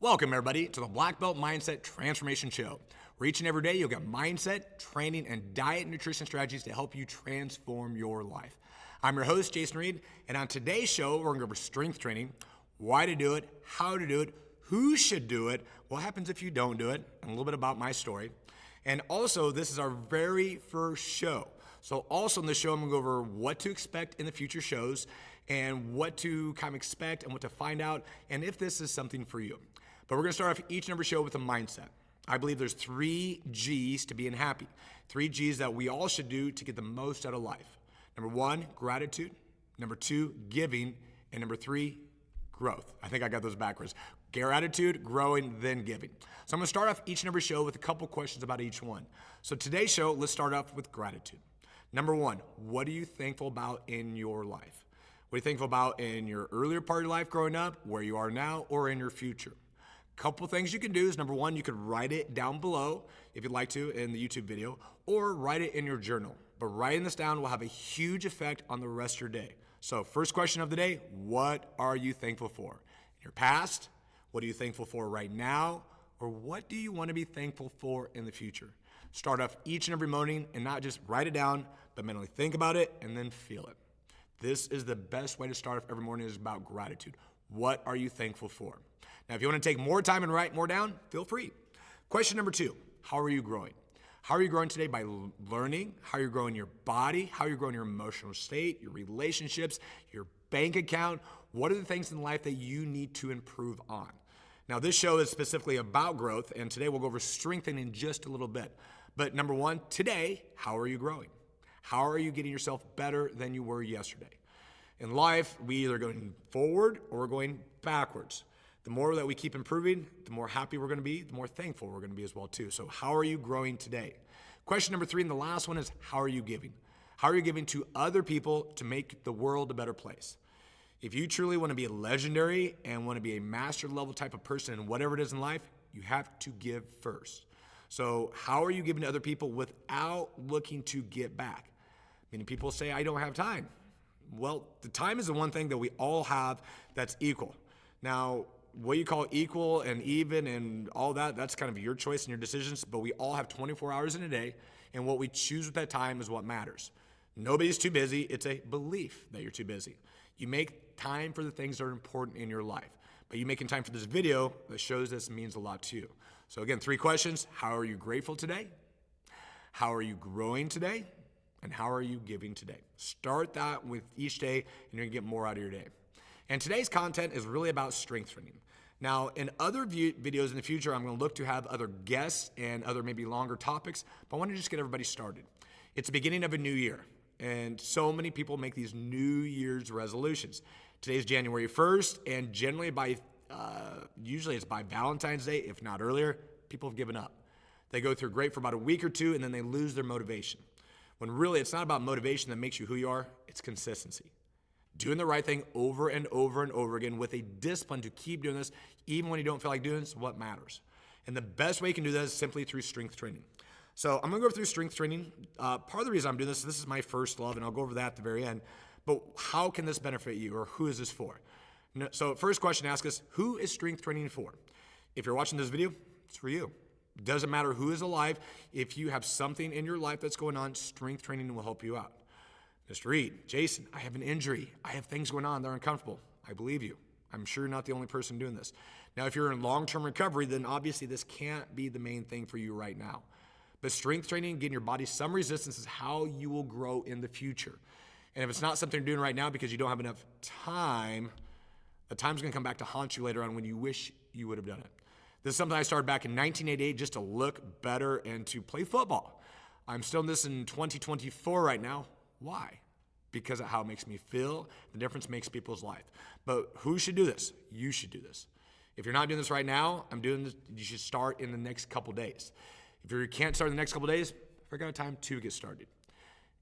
Welcome, everybody, to the Blackbelt Mindset Transformation Show, where each and every day you'll get mindset, training, and diet and nutrition strategies to help you transform your life. I'm your host, Jason Reed, and on today's show, we're going to go over strength training, why to do it, how to do it, who should do it, what happens if you don't do it, and a little bit about my story. And also, this is our very first show. So also in this show, I'm gonna go over what to expect in the future shows and what to kind of expect and what to find out and if this is something for you. But we're gonna start off each and every show with a mindset. I believe there's 3 G's to being happy. 3 G's that we all should do to get the most out of life. Number 1, gratitude. Number 2, giving. And number 3, growth. I think I got those backwards. Gratitude, growing, then giving. So I'm gonna start off each and every show with a couple questions about each one. So today's show, let's start off with gratitude. Number 1, what are you thankful about in your life? What are you thankful about in your earlier part of your life growing up, where you are now, or in your future? Couple things you can do is, number 1, you could write it down below if you'd like to in the YouTube video, or write it in your journal. But writing this down will have a huge effect on the rest of your day. So first question of the day, what are you thankful for? In your past, what are you thankful for right now? Or what do you want to be thankful for in the future? Start off each and every morning and not just write it down, but mentally think about it and then feel it. This is the best way to start off every morning, is about gratitude. What are you thankful for? Now, if you want to take more time and write more down, feel free. Question number 2, how are you growing? How are you growing today? By learning. How are you growing your body? How are you growing your emotional state, your relationships, your bank account? What are the things in life that you need to improve on? Now, this show is specifically about growth, and today we'll go over strengthening in just a little bit. But number 1, today, how are you growing? How are you getting yourself better than you were yesterday? In life, we either going forward or we're going backwards. The more that we keep improving, the more happy we're going to be, the more thankful we're going to be as well too. So how are you growing today? Question number 3, and the last one, is how are you giving? How are you giving to other people to make the world a better place? If you truly want to be a legendary and want to be a master level type of person in whatever it is in life, you have to give first. So how are you giving to other people without looking to get back? Many people say, I don't have time. Well, the time is the one thing that we all have that's equal. Now, what you call equal and even and all that, that's kind of your choice and your decisions, but we all have 24 hours in a day, and what we choose with that time is what matters. Nobody's too busy. It's a belief that you're too busy. You make time for the things that are important in your life, but you making time for this video that shows this means a lot to you. So again, 3 questions. How are you grateful today? How are you growing today? And how are you giving today? Start that with each day, and you're gonna get more out of your day. And today's content is really about strength training. Now, in other videos in the future, I'm gonna look to have other guests and other maybe longer topics, but I wanna just get everybody started. It's the beginning of a new year, and so many people make these New Year's resolutions. Today's January 1st, and generally by, usually it's by Valentine's Day, if not earlier, people have given up. They go through great for about a week or 2, and then they lose their motivation. When really it's not about motivation that makes you who you are, it's consistency. Doing the right thing over and over and over again with a discipline to keep doing this, even when you don't feel like doing this, what matters. And the best way you can do that is simply through strength training. So I'm gonna go through strength training. Part of the reason I'm doing this is my first love, and I'll go over that at the very end. But how can this benefit you, or who is this for? So first question, ask us, who is strength training for? If you're watching this video, it's for you. Doesn't matter who is alive. If you have something in your life that's going on, strength training will help you out. Mr. Reed, Jason, I have an injury. I have things going on that are uncomfortable. I believe you. I'm sure you're not the only person doing this. Now, if you're in long-term recovery, then obviously this can't be the main thing for you right now. But strength training, getting your body some resistance, is how you will grow in the future. And if it's not something you're doing right now because you don't have enough time, the time's gonna come back to haunt you later on when you wish you would have done it. This is something I started back in 1988 just to look better and to play football. I'm still in this in 2024 right now. Why? Because of how it makes me feel. The difference makes people's life. But who should do this? You should do this. If you're not doing this right now, I'm doing this. You should start in the next couple days. If you can't start in the next couple days, figure out a time to get started.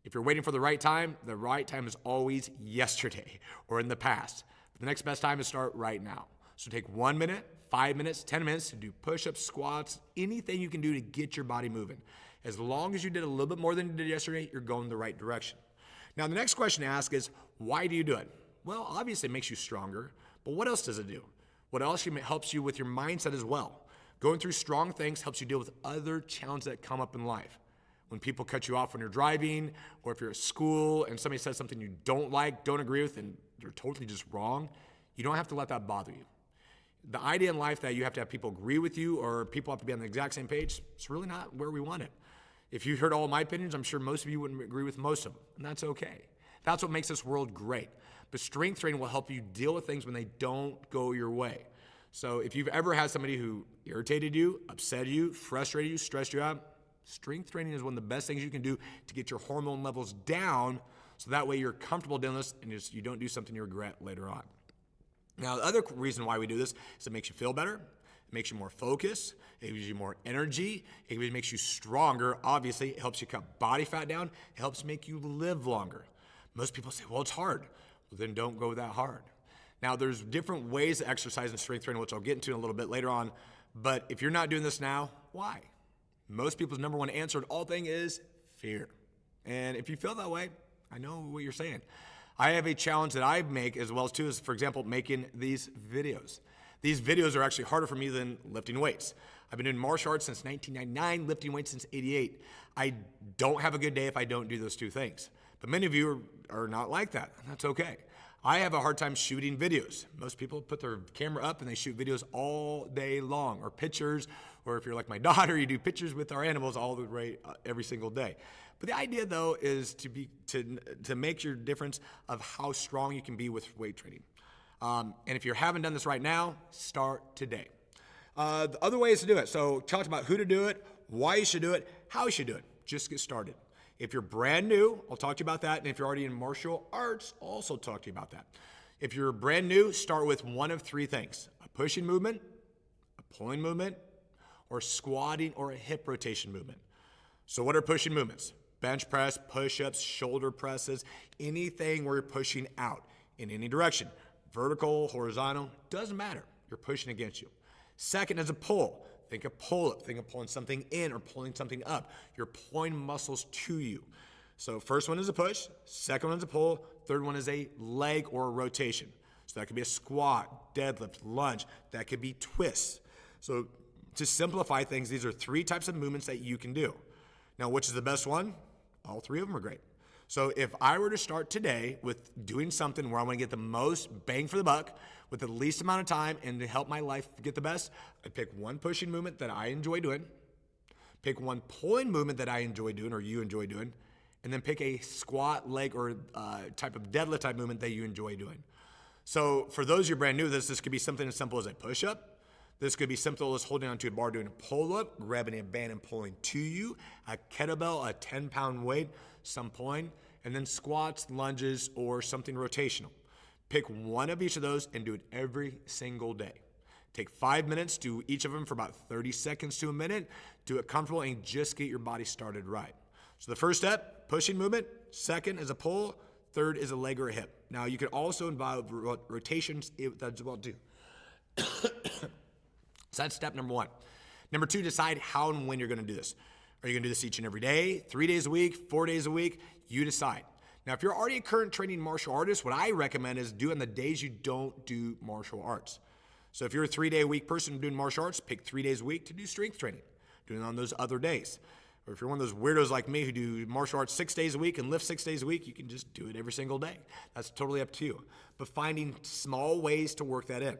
If you're waiting for the right time is always yesterday or in the past. But the next best time is start right now. So take 1 minute, 5 minutes, 10 minutes to do push-ups, squats, anything you can do to get your body moving. As long as you did a little bit more than you did yesterday, you're going the right direction. Now, the next question to ask is, why do you do it? Well, obviously it makes you stronger, but what else does it do? What else helps you with your mindset as well? Going through strong things helps you deal with other challenges that come up in life. When people cut you off when you're driving, or if you're at school and somebody says something you don't like, don't agree with, and they're totally just wrong, you don't have to let that bother you. The idea in life that you have to have people agree with you or people have to be on the exact same page, it's really not where we want it. If you heard all my opinions, I'm sure most of you wouldn't agree with most of them, and that's okay. That's what makes this world great. But strength training will help you deal with things when they don't go your way. So if you've ever had somebody who irritated you, upset you, frustrated you, stressed you out, strength training is one of the best things you can do to get your hormone levels down so that way you're comfortable doing this and you don't do something you regret later on. Now, the other reason why we do this is it makes you feel better, it makes you more focused, it gives you more energy, it makes you stronger. Obviously, it helps you cut body fat down, it helps make you live longer. Most people say, well, it's hard. Well, then don't go that hard. Now, there's different ways to exercise and strength training, which I'll get into in a little bit later on. But if you're not doing this now, why? Most people's number one answer to all things is fear. And if you feel that way, I know what you're saying. I have a challenge that I make as well too, is, for example, making these videos. These videos are actually harder for me than lifting weights. I've been doing martial arts since 1999, lifting weights since 88. I don't have a good day if I don't do those two things. But many of you are not like that, and that's okay. I have a hard time shooting videos. Most people put their camera up and they shoot videos all day long, or pictures, or if you're like my daughter, you do pictures with our animals all the way every single day. But the idea though is to make your difference of how strong you can be with weight training. And if you haven't done this right now, start today. The other ways to do it. So talked about who to do it, why you should do it, how you should do it. Just get started. If you're brand new, I'll talk to you about that. And if you're already in martial arts, I'll also talk to you about that. If you're brand new, start with one of three things: a pushing movement, a pulling movement, or squatting or a hip rotation movement. So what are pushing movements? Bench press, push-ups, shoulder presses, anything where you're pushing out in any direction. Vertical, horizontal, doesn't matter. You're pushing against you. Second is a pull. Think of pull-up. Think of pulling something in or pulling something up. You're pulling muscles to you. So first one is a push. Second one is a pull. Third one is a leg or a rotation. So that could be a squat, deadlift, lunge. That could be twists. So to simplify things, these are three types of movements that you can do. Now, which is the best one? All three of them are great. So if I were to start today with doing something where I want to get the most bang for the buck with the least amount of time and to help my life get the best, I'd pick one pushing movement that I enjoy doing, pick one pulling movement that I enjoy doing or you enjoy doing, and then pick a squat, leg, or type of deadlift type movement that you enjoy doing. So for those who are brand new to this could be something as simple as a push-up. This could be simple as holding onto a bar doing a pull-up, grabbing a band and pulling to you, a kettlebell, a 10-pound weight, some pulling, and then squats, lunges, or something rotational. Pick one of each of those and do it every single day. Take 5 minutes, do each of them for about 30 seconds to a minute, do it comfortable, and just get your body started right. So the first step, pushing movement. Second is a pull. Third is a leg or a hip. Now you can also involve rotations as well too. So that's step number one. Number two, decide how and when you're going to do this. Are you going to do this each and every day, 3 days a week, 4 days a week? You decide. Now, if you're already a current training martial artist, what I recommend is do on the days you don't do martial arts. So if you're a 3 day a week person doing martial arts, pick 3 days a week to do strength training. Do it on those other days. Or if you're one of those weirdos like me who do martial arts 6 days a week and lift 6 days a week, you can just do it every single day. That's totally up to you. But finding small ways to work that in.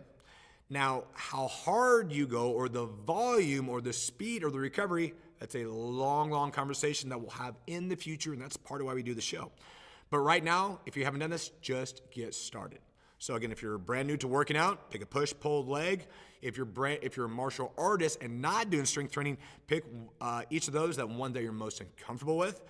Now, how hard you go or the volume or the speed or the recovery, that's a long, long conversation that we'll have in the future, and that's part of why we do the show. But right now, if you haven't done this, just get started. So again, if you're brand new to working out, pick a push, pull, leg. If you're a martial artist and not doing strength training, pick each of those, that one that you're most uncomfortable with.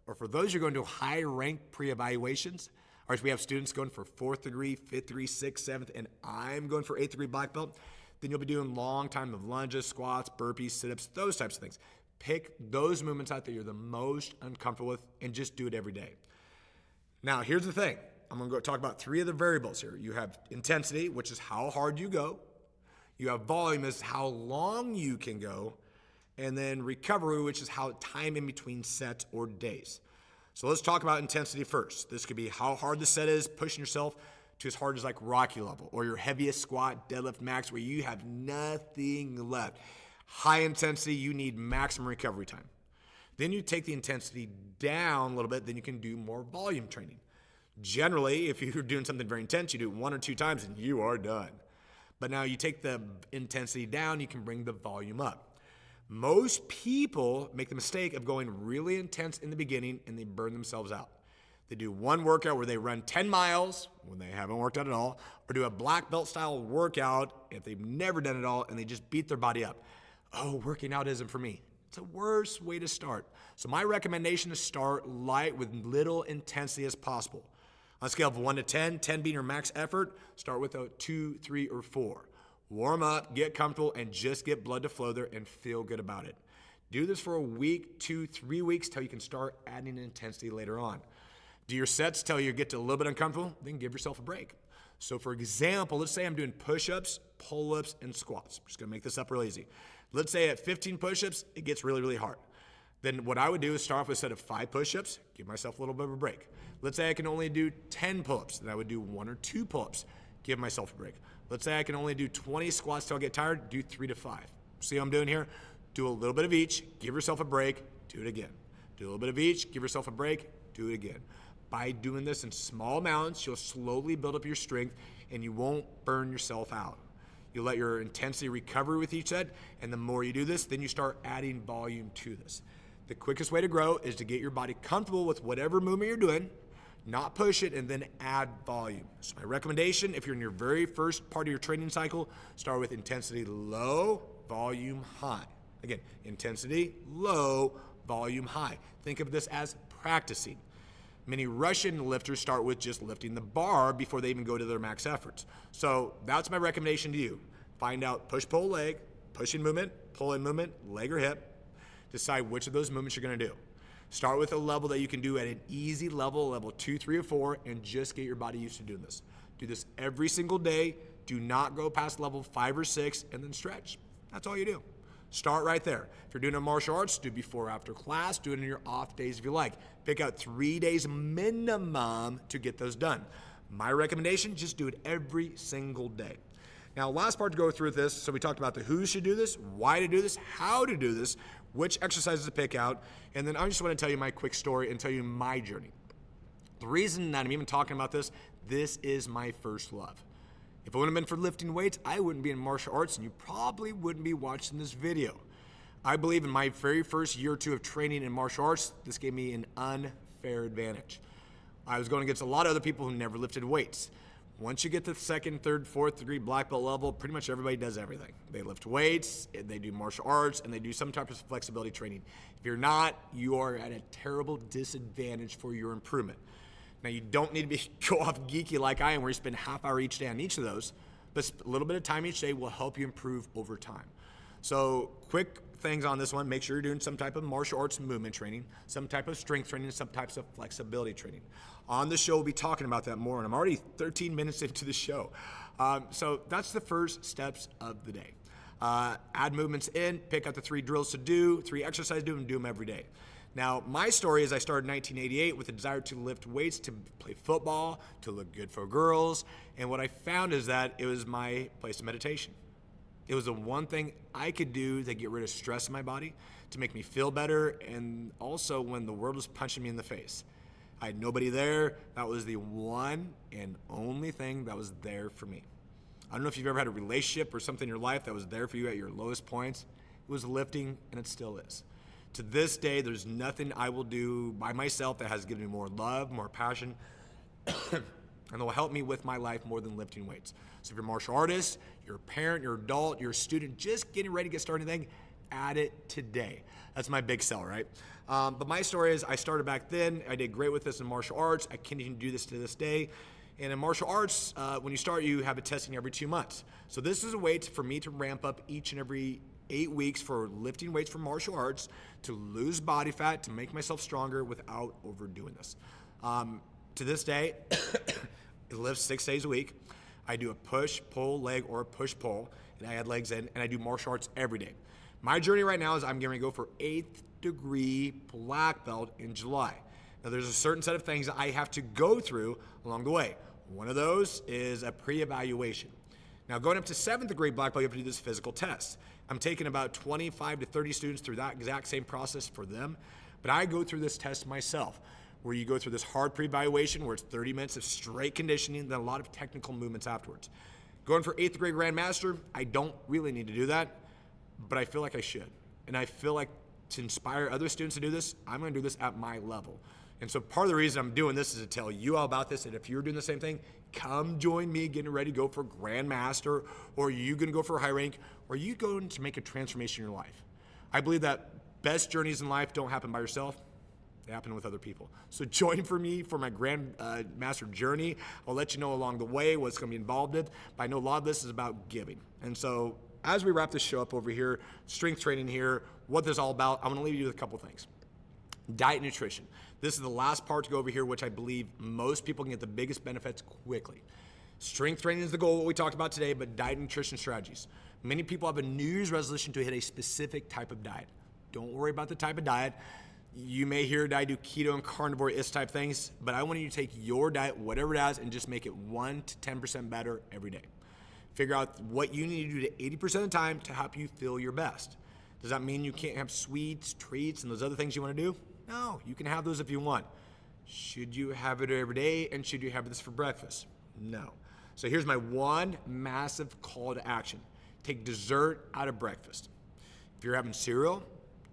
Or for those you're going to high-ranked pre-evaluations, or if we have students going for 4th degree, 5th degree, 6th, 7th, and I'm going for 8th degree black belt, then you'll be doing long time of lunges, squats, burpees, sit-ups, those types of things. Pick those movements out that you're the most uncomfortable with and just do it every day. Now, here's the thing. I'm going to go talk about 3 of the variables here. You have intensity, which is how hard you go. You have volume, is how long you can go. And then recovery, which is how time in between sets or days. So let's talk about intensity first. This could be how hard the set is, pushing yourself to as hard as like Rocky level or your heaviest squat, deadlift max where you have nothing left. High intensity, you need maximum recovery time. Then you take the intensity down a little bit, then you can do more volume training. Generally, if you're doing something very intense, you do it 1 or 2 times and you are done. But now you take the intensity down, you can bring the volume up. Most people make the mistake of going really intense in the beginning and they burn themselves out. They do one workout where they run 10 miles when they haven't worked out at all, or do a black belt style workout if they've never done it all and they just beat their body up. Oh, working out isn't for me. It's a worse way to start. So my recommendation is start light with little intensity as possible. On a scale of 1 to 10, 10 being your max effort, start with a 2, 3, or 4. Warm up, get comfortable, and just get blood to flow there and feel good about it. Do this for a week, 2, 3 weeks till you can start adding intensity later on. Do your sets till you get to a little bit uncomfortable, then give yourself a break. So for example, let's say I'm doing push-ups, pull-ups, and squats. I'm just gonna make this up real easy. Let's say at 15 push-ups, it gets really, really hard. Then what I would do is start off with a set of 5 push-ups, give myself a little bit of a break. Let's say I can only do 10 pull-ups, then I would do 1 or 2 pull-ups, give myself a break. Let's say I can only do 20 squats till I get tired, do 3 to 5. See what I'm doing here? Do a little bit of each, give yourself a break, do it again. Do a little bit of each, give yourself a break, do it again. By doing this in small amounts, you'll slowly build up your strength and you won't burn yourself out. You'll let your intensity recover with each set, and the more you do this, then you start adding volume to this. The quickest way to grow is to get your body comfortable with whatever movement you're doing, not push it, and then add volume. So my recommendation, if you're in your very first part of your training cycle, start with intensity low, volume high. Again, intensity low, volume high. Think of this as practicing. Many Russian lifters start with just lifting the bar before they even go to their max efforts. So that's my recommendation to you. Find out push, pull, leg, pushing movement, pull-in movement, leg or hip. Decide which of those movements you're gonna do. Start with a level that you can do at an easy level, level 2, 3, or 4, and just get your body used to doing this. Do this every single day. Do not go past level 5 or 6 and then stretch. That's all you do. Start right there. If you're doing a martial arts, do before or after class, do it in your off days if you like. Pick out 3 days minimum to get those done. My recommendation, just do it every single day. Now, last part to go through this, so we talked about the who should do this, why to do this, how to do this, which exercises to pick out, and then I just want to tell you my quick story and tell you my journey. The reason that I'm even talking about this is my first love. If it wouldn't have been for lifting weights, I wouldn't be in martial arts and you probably wouldn't be watching this video. I believe in my very first year or 2 of training in martial arts, this gave me an unfair advantage. I was going against a lot of other people who never lifted weights. Once you get to the 2nd, 3rd, 4th degree black belt level, pretty much everybody does everything. They lift weights, they do martial arts, and they do some type of flexibility training. If you're not, you are at a terrible disadvantage for your improvement. Now, you don't need to go off geeky like I am, where you spend half hour each day on each of those, but a little bit of time each day will help you improve over time. So quick things on this one, make sure you're doing some type of martial arts movement training, some type of strength training, some types of flexibility training. On the show, we'll be talking about that more, and I'm already 13 minutes into the show. So that's the first steps of the day. Add movements in, pick out the 3 drills to do, 3 exercises to do, and do them every day. Now, my story is I started in 1988 with a desire to lift weights, to play football, to look good for girls, and what I found is that it was my place of meditation. It was the one thing I could do to get rid of stress in my body, to make me feel better, and also when the world was punching me in the face. I had nobody there. That was the one and only thing that was there for me. I don't know if you've ever had a relationship or something in your life that was there for you at your lowest points. It was lifting, and it still is. To this day, there's nothing I will do by myself that has given me more love, more passion, and that will help me with my life more than lifting weights. So if you're a martial artist, you're a parent, you're an adult, you're a student, just getting ready to get started anything, add it today. That's my big sell, right? But my story is I started back then. I did great with this in martial arts. I continue to do this to this day. And in martial arts, when you start, you have a testing every 2 months. So this is a way for me to ramp up each and every 8 weeks for lifting weights for martial arts, to lose body fat, to make myself stronger without overdoing this. To this day, it lives 6 days a week. I do a push, pull, leg, or a push, pull, and I add legs in, and I do martial arts every day. My journey right now is I'm going to go for 8th degree black belt in July. Now, there's a certain set of things that I have to go through along the way. One of those is a pre-evaluation. Now, going up to 7th grade black belt, you have to do this physical test. I'm taking about 25 to 30 students through that exact same process for them, but I go through this test myself, where you go through this hard pre-evaluation where it's 30 minutes of straight conditioning, then a lot of technical movements afterwards. Going for 8th grade Grandmaster, I don't really need to do that, but I feel like I should. And I feel like to inspire other students to do this, I'm gonna do this at my level. And so part of the reason I'm doing this is to tell you all about this, and if you're doing the same thing, come join me getting ready to go for Grandmaster, or you gonna go for high rank, or you going to make a transformation in your life. I believe that best journeys in life don't happen by yourself. They happen with other people. So join for me for my Grandmaster journey. I'll let you know along the way what's gonna be involved in, but I know a lot of this is about giving. And so as we wrap this show up over here, strength training here, what this is all about, I'm gonna leave you with a couple things. Diet and nutrition. This is the last part to go over here, which I believe most people can get the biggest benefits quickly. Strength training is the goal, what we talked about today, but diet and nutrition strategies. Many people have a New Year's resolution to hit a specific type of diet. Don't worry about the type of diet. You may hear that I do keto and carnivore-ish type things, but I want you to take your diet, whatever it is, and just make it 1 to 10% better every day. Figure out what you need to do to 80% of the time to help you feel your best. Does that mean you can't have sweets, treats, and those other things you want to do? No, you can have those if you want. Should you have it every day, and should you have this for breakfast? No. So here's my one massive call to action. Take dessert out of breakfast. If you're having cereal,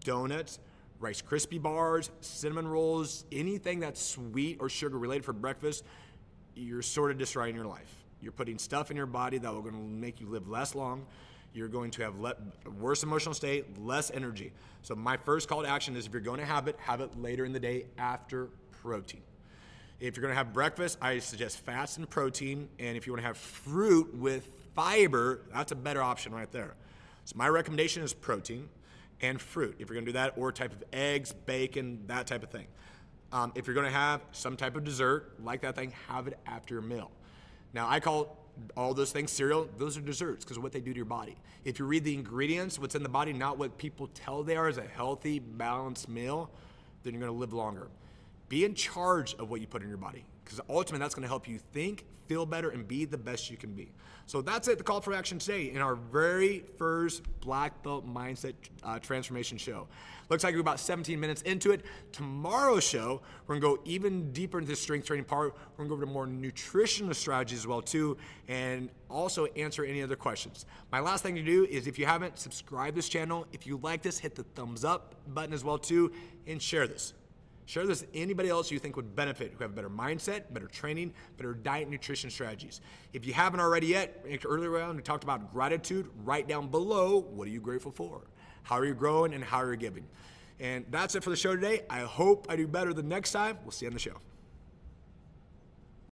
donuts, Rice Krispie bars, cinnamon rolls, anything that's sweet or sugar related for breakfast, you're sort of destroying your life. You're putting stuff in your body that will going to make you live less long. You're going to have worse emotional state, less energy. So my first call to action is if you're going to have it later in the day after protein. If you're going to have breakfast, I suggest fats and protein. And if you want to have fruit with fiber, that's a better option right there. So my recommendation is protein and fruit, if you're gonna do that, or a type of eggs, bacon, that type of thing. If you're gonna have some type of dessert, like that thing, have it after your meal. Now, I call all those things cereal, those are desserts because of what they do to your body. If you read the ingredients, what's in the body, not what people tell they are as a healthy, balanced meal, then you're gonna live longer. Be in charge of what you put in your body, because ultimately that's gonna help you think, feel better, and be the best you can be. So that's it, the call for action today in our very first Black Belt Mindset Transformation show. Looks like we're about 17 minutes into it. Tomorrow's show, we're gonna go even deeper into the strength training part. We're gonna go over to more nutritional strategies as well too, and also answer any other questions. My last thing to do is if you haven't, subscribe to this channel. If you like this, hit the thumbs up button as well too, and share this. Share this with anybody else you think would benefit, who have better mindset, better training, better diet and nutrition strategies. If you haven't already yet, earlier on we talked about gratitude. Write down below, what are you grateful for? How are you growing and how are you giving? And that's it for the show today. I hope I do better the next time. We'll see you on the show.